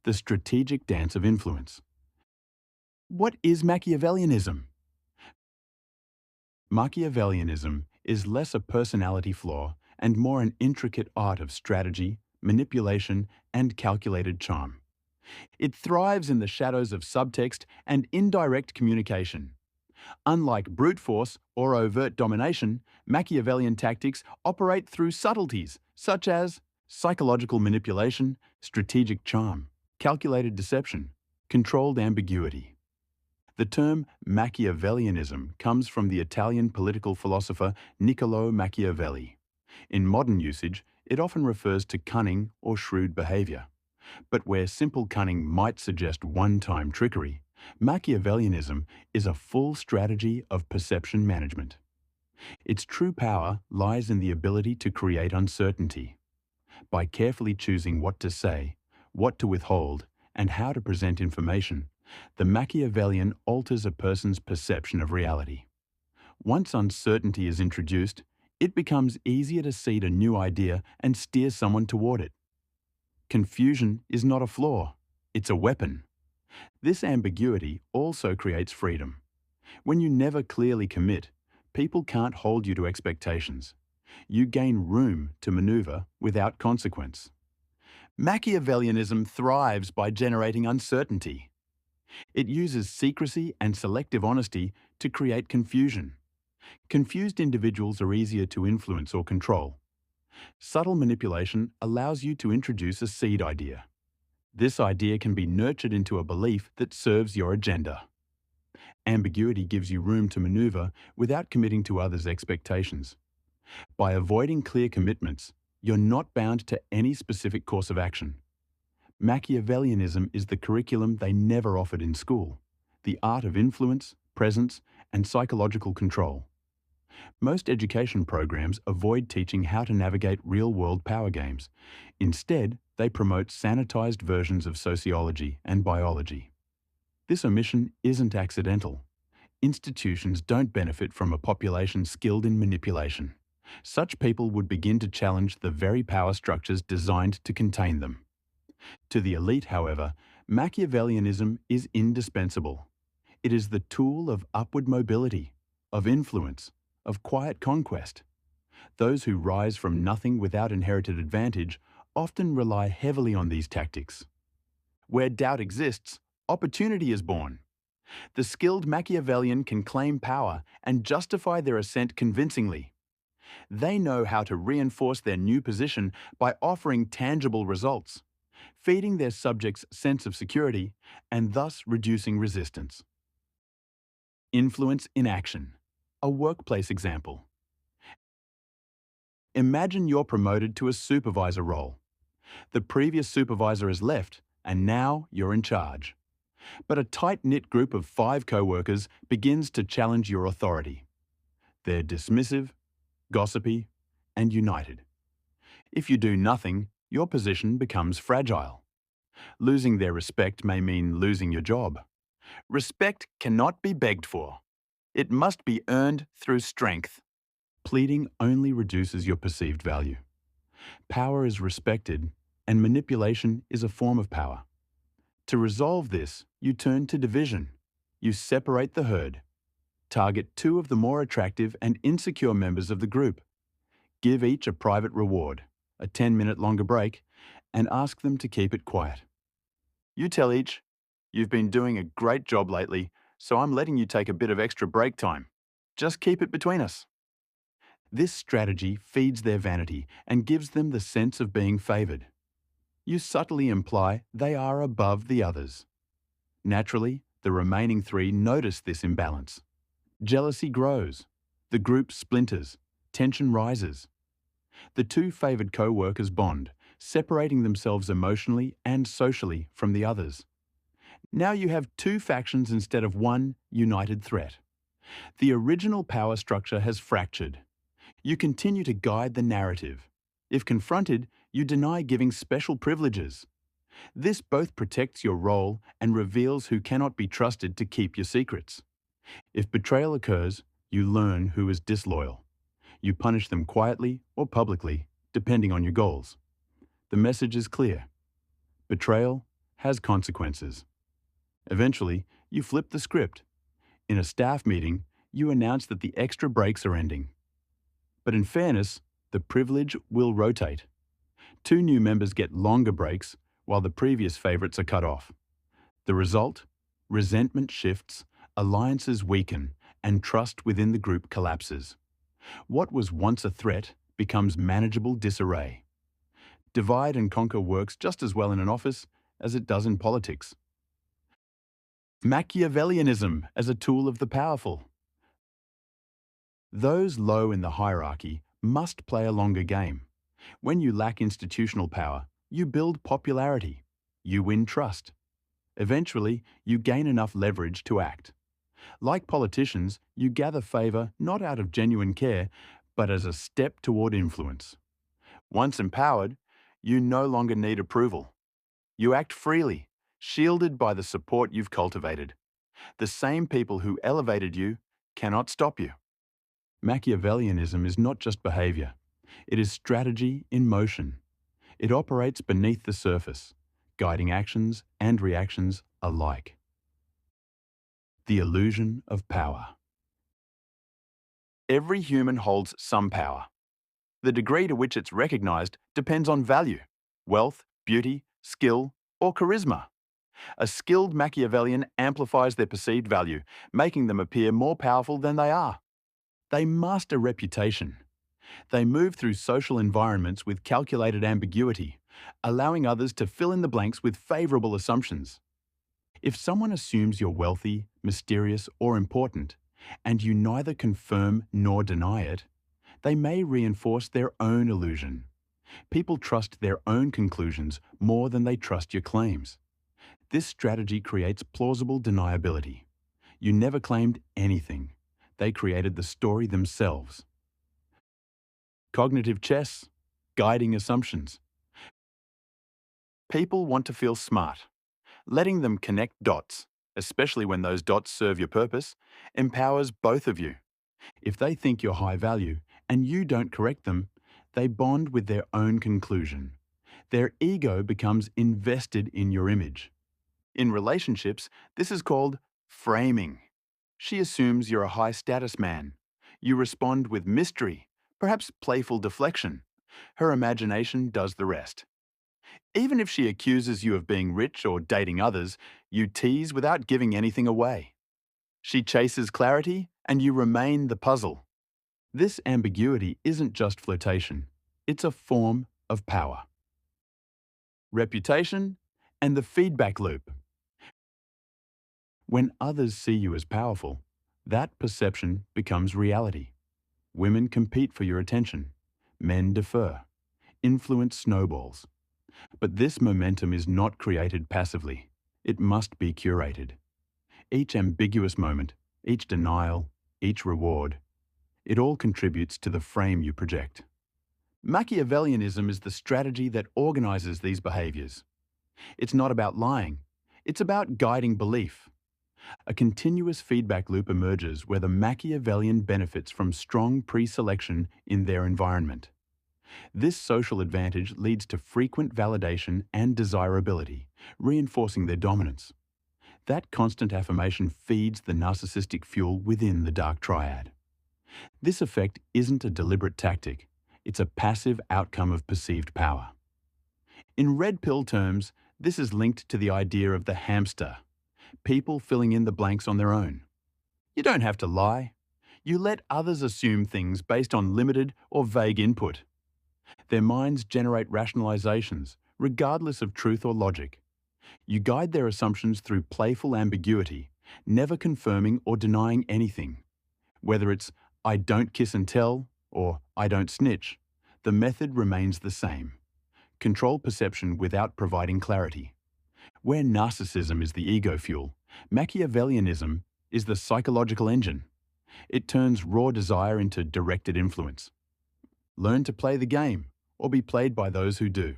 the strategic dance of influence. What is Machiavellianism? Machiavellianism is less a personality flaw and more an intricate art of strategy, manipulation, and calculated charm. It thrives in the shadows of subtext and indirect communication. Unlike brute force or overt domination, Machiavellian tactics operate through subtleties such as psychological manipulation, strategic charm, calculated deception, controlled ambiguity. The term Machiavellianism comes from the Italian political philosopher Niccolò Machiavelli. In modern usage, it often refers to cunning or shrewd behavior. But where simple cunning might suggest one-time trickery, Machiavellianism is a full strategy of perception management. Its true power lies in the ability to create uncertainty. By carefully choosing what to say, what to withhold, and how to present information, the Machiavellian alters a person's perception of reality. Once uncertainty is introduced, it becomes easier to seed a new idea and steer someone toward it. Confusion is not a flaw, it's a weapon. This ambiguity also creates freedom. When you never clearly commit, people can't hold you to expectations. You gain room to maneuver without consequence. Machiavellianism thrives by generating uncertainty. It uses secrecy and selective honesty to create confusion. Confused individuals are easier to influence or control. Subtle manipulation allows you to introduce a seed idea. This idea can be nurtured into a belief that serves your agenda. Ambiguity gives you room to maneuver without committing to others' expectations. By avoiding clear commitments, you're not bound to any specific course of action. Machiavellianism is the curriculum they never offered in school, the art of influence, presence, and psychological control. Most education programs avoid teaching how to navigate real-world power games. Instead, they promote sanitized versions of sociology and biology. This omission isn't accidental. Institutions don't benefit from a population skilled in manipulation. Such people would begin to challenge the very power structures designed to contain them. To the elite, however, Machiavellianism is indispensable. It is the tool of upward mobility, of influence, of quiet conquest. Those who rise from nothing without inherited advantage often rely heavily on these tactics. Where doubt exists, opportunity is born. The skilled Machiavellian can claim power and justify their ascent convincingly. They know how to reinforce their new position by offering tangible results, feeding their subjects' sense of security and thus reducing resistance. Influence in action. A workplace example. Imagine you're promoted to a supervisor role. The previous supervisor has left, and now you're in charge. But a tight-knit group of 5 co-workers begins to challenge your authority. They're dismissive, gossipy, and united. If you do nothing, your position becomes fragile. Losing their respect may mean losing your job. Respect cannot be begged for. It must be earned through strength. Pleading only reduces your perceived value. Power is respected, and manipulation is a form of power. To resolve this, you turn to division. You separate the herd. Target 2 of the more attractive and insecure members of the group. Give each a private reward, a 10-minute longer break, and ask them to keep it quiet. You tell each, "You've been doing a great job lately, so I'm letting you take a bit of extra break time. Just keep it between us." This strategy feeds their vanity and gives them the sense of being favored. You subtly imply they are above the others. Naturally, the remaining 3 notice this imbalance. Jealousy grows. The group splinters. Tension rises. The 2 favored co-workers bond, separating themselves emotionally and socially from the others. Now you have 2 factions instead of one united threat. The original power structure has fractured. You continue to guide the narrative. If confronted, you deny giving special privileges. This both protects your role and reveals who cannot be trusted to keep your secrets. If betrayal occurs, you learn who is disloyal. You punish them quietly or publicly, depending on your goals. The message is clear. Betrayal has consequences. Eventually, you flip the script. In a staff meeting, you announce that the extra breaks are ending. But in fairness, the privilege will rotate. Two new members get longer breaks, while the previous favourites are cut off. The result? Resentment shifts, alliances weaken, and trust within the group collapses. What was once a threat becomes manageable disarray. Divide and conquer works just as well in an office as it does in politics. Machiavellianism as a tool of the powerful. Those low in the hierarchy must play a longer game. When you lack institutional power, you build popularity. You win trust. Eventually, you gain enough leverage to act. Like politicians, you gather favour not out of genuine care, but as a step toward influence. Once empowered, you no longer need approval. You act freely, shielded by the support you've cultivated. The same people who elevated you cannot stop you. Machiavellianism is not just behaviour. It is strategy in motion. It operates beneath the surface, guiding actions and reactions alike. The illusion of power. Every human holds some power. The degree to which it's recognised depends on value, wealth, beauty, skill, or charisma. A skilled Machiavellian amplifies their perceived value, making them appear more powerful than they are. They master reputation. They move through social environments with calculated ambiguity, allowing others to fill in the blanks with favourable assumptions. If someone assumes you're wealthy, mysterious, or important, and you neither confirm nor deny it, they may reinforce their own illusion. People trust their own conclusions more than they trust your claims. This strategy creates plausible deniability. You never claimed anything. They created the story themselves. Cognitive chess, guiding assumptions. People want to feel smart. Letting them connect dots, especially when those dots serve your purpose, empowers both of you. If they think you're high value and you don't correct them, they bond with their own conclusion. Their ego becomes invested in your image. In relationships, this is called framing. She assumes you're a high-status man. You respond with mystery, perhaps playful deflection. Her imagination does the rest. Even if she accuses you of being rich or dating others, you tease without giving anything away. She chases clarity, and you remain the puzzle. This ambiguity isn't just flirtation. It's a form of power. Reputation and the feedback loop. When others see you as powerful, that perception becomes reality. Women compete for your attention. Men defer. Influence snowballs. But this momentum is not created passively. It must be curated. Each ambiguous moment, each denial, each reward, it all contributes to the frame you project. Machiavellianism is the strategy that organizes these behaviors. It's not about lying. It's about guiding belief. A continuous feedback loop emerges where the Machiavellian benefits from strong pre-selection in their environment. This social advantage leads to frequent validation and desirability, reinforcing their dominance. That constant affirmation feeds the narcissistic fuel within the dark triad. This effect isn't a deliberate tactic. It's a passive outcome of perceived power. In red pill terms, this is linked to the idea of the hamster, people filling in the blanks on their own. You don't have to lie. You let others assume things based on limited or vague input. Their minds generate rationalizations, regardless of truth or logic. You guide their assumptions through playful ambiguity, never confirming or denying anything. Whether it's "I don't kiss and tell" or "I don't snitch," the method remains the same. Control perception without providing clarity. Where narcissism is the ego fuel, Machiavellianism is the psychological engine. It turns raw desire into directed influence. Learn to play the game, or be played by those who do.